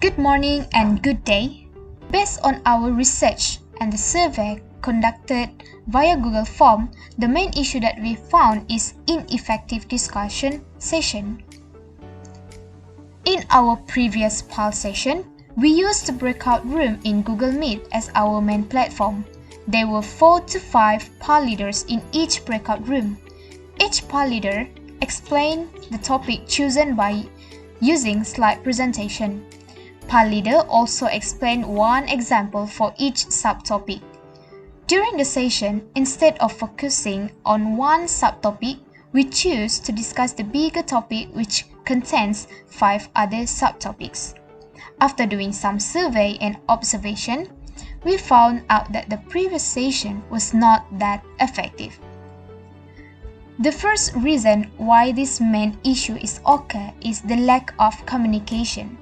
Good morning and good day. Based on our research and the survey conducted via Google Form, the main issue that we found is ineffective discussion session. In our previous PAL session, we used the breakout room in Google Meet as our main platform. There were 4 to 5 PAL leaders in each breakout room. Each PAL leader explained the topic chosen by using slide presentation. PAL leader also explained one example for each subtopic. During the session, instead of focusing on one subtopic, we choose to discuss the bigger topic which contains 5 other subtopics. After doing some survey and observation, we found out that the previous session was not that effective. The first reason why this main issue is occur is the lack of communication.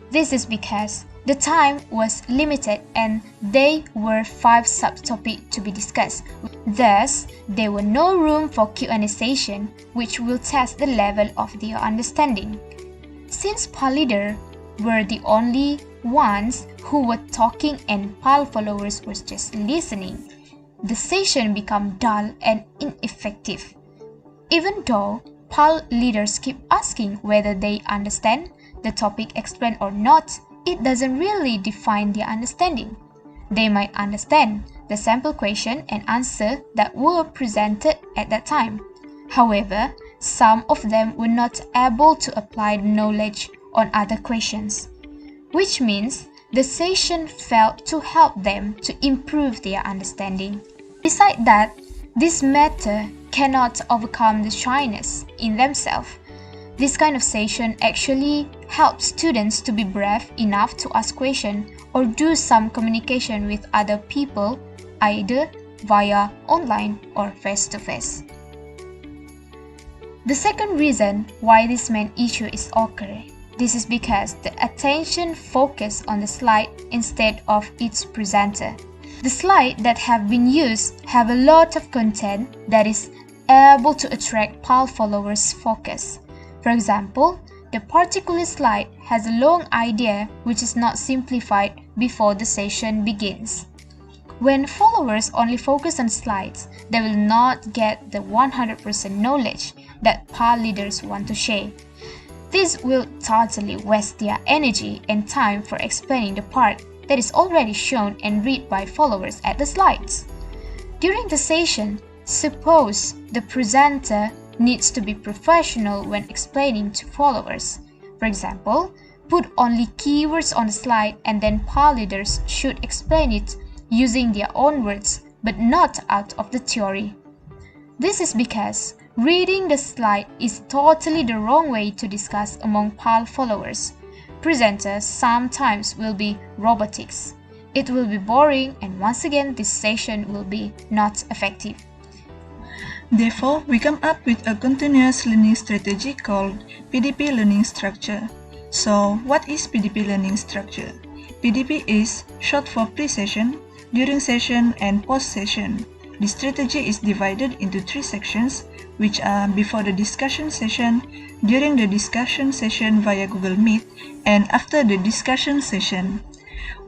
This is because the time was limited and there were 5 subtopics to be discussed. Thus, there was no room for Q&A session, which will test the level of their understanding. Since PAL leaders were the only ones who were talking and PAL followers were just listening, the session became dull and ineffective. Even though PAL leaders keep asking whether they understand the topic explained or not, it doesn't really define their understanding. They might understand the sample question and answer that were presented at that time. However, some of them were not able to apply the knowledge on other questions, which means the session failed to help them to improve their understanding. Besides that, this matter cannot overcome the shyness in themselves. This kind of session actually helps students to be brave enough to ask questions or do some communication with other people, either via online or face-to-face. The second reason why this main issue is occurring, this is because the attention focus on the slide instead of its presenter. The slides that have been used have a lot of content that is able to attract PAL followers' focus. For example, the particular slide has a long idea which is not simplified before the session begins. When followers only focus on slides, they will not get the 100% knowledge that PAL leaders want to share. This will totally waste their energy and time for explaining the part that is already shown and read by followers at the slides. During the session, suppose the presenter needs to be professional when explaining to followers. For example, put only keywords on the slide and then PAL leaders should explain it using their own words but not out of the theory. This is because reading the slide is totally the wrong way to discuss among PAL followers. Presenters sometimes will be robotics. It will be boring and once again this session will be not effective. Therefore, we come up with a continuous learning strategy called PDP learning structure. So, what is PDP learning structure? PDP is short for pre-session, during session, and post-session. The strategy is divided into 3 sections, which are before the discussion session, during the discussion session via Google Meet, and after the discussion session.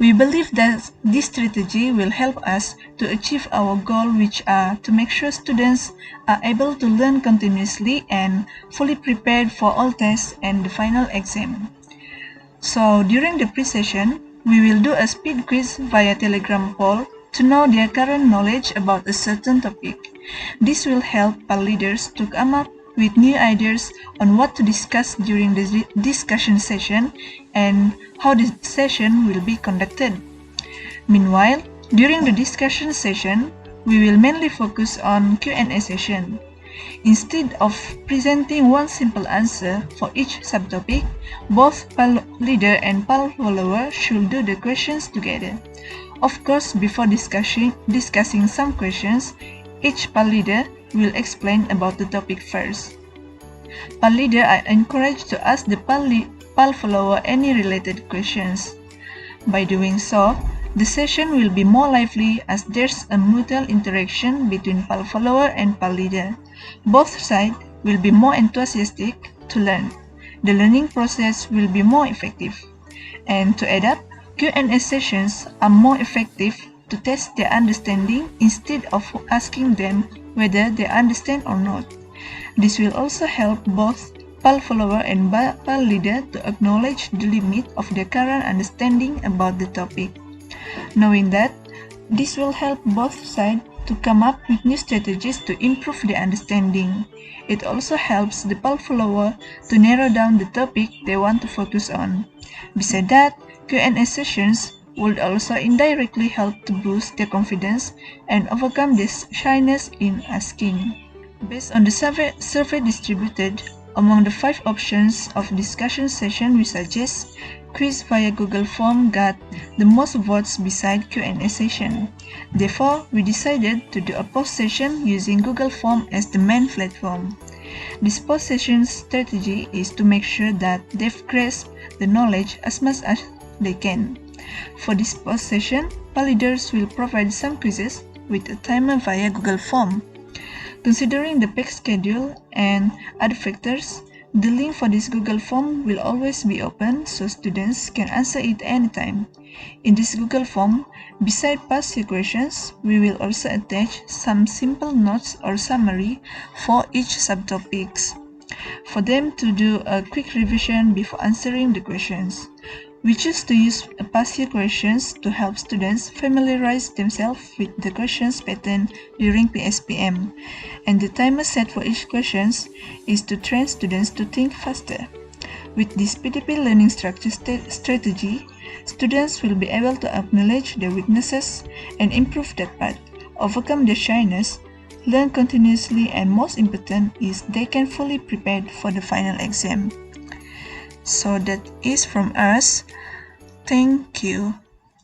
We believe that this strategy will help us to achieve our goal, which are to make sure students are able to learn continuously and fully prepared for all tests and the final exam. So during the pre-session, we will do a speed quiz via Telegram poll to know their current knowledge about a certain topic. This will help PAL leaders to come up with new ideas on what to discuss during the discussion session and how the session will be conducted. Meanwhile, during the discussion session, we will mainly focus on Q&A session. Instead of presenting one simple answer for each subtopic, both PAL leader and PAL follower should do the questions together. Of course, before discussing some questions, each PAL leader will explain about the topic first. PAL leader are encouraged to ask the PAL follower any related questions. By doing so, the session will be more lively as there's a mutual interaction between PAL follower and PAL leader. Both sides will be more enthusiastic to learn. The learning process will be more effective. And to add up, Q&A sessions are more effective to test their understanding instead of asking them whether they understand or not. This will also help both PAL follower and PAL leader to acknowledge the limit of their current understanding about the topic. Knowing that, this will help both sides to come up with new strategies to improve their understanding. It also helps the PAL follower to narrow down the topic they want to focus on. Besides that, Q&A sessions would also indirectly help to boost their confidence and overcome this shyness in asking. Based on the survey distributed, among the 5 options of discussion session, we suggest quiz via Google Form got the most votes beside Q&A session. Therefore, we decided to do a post session using Google Form as the main platform. This post session strategy is to make sure that they've grasped the knowledge as much as they can. For this post session, PAL leaders will provide some quizzes with a timer via Google Form. Considering the packed schedule and other factors, the link for this Google Form will always be open so students can answer it anytime. In this Google Form, beside past year questions, we will also attach some simple notes or summary for each subtopics, for them to do a quick revision before answering the questions. We choose to use past year questions to help students familiarize themselves with the questions pattern during PSPM, and the timer set for each question is to train students to think faster. With this PDP learning structure strategy, students will be able to acknowledge their weaknesses and improve that part, overcome their shyness, learn continuously, and most important is they can fully prepare for the final exam. So that is from us. Thank you.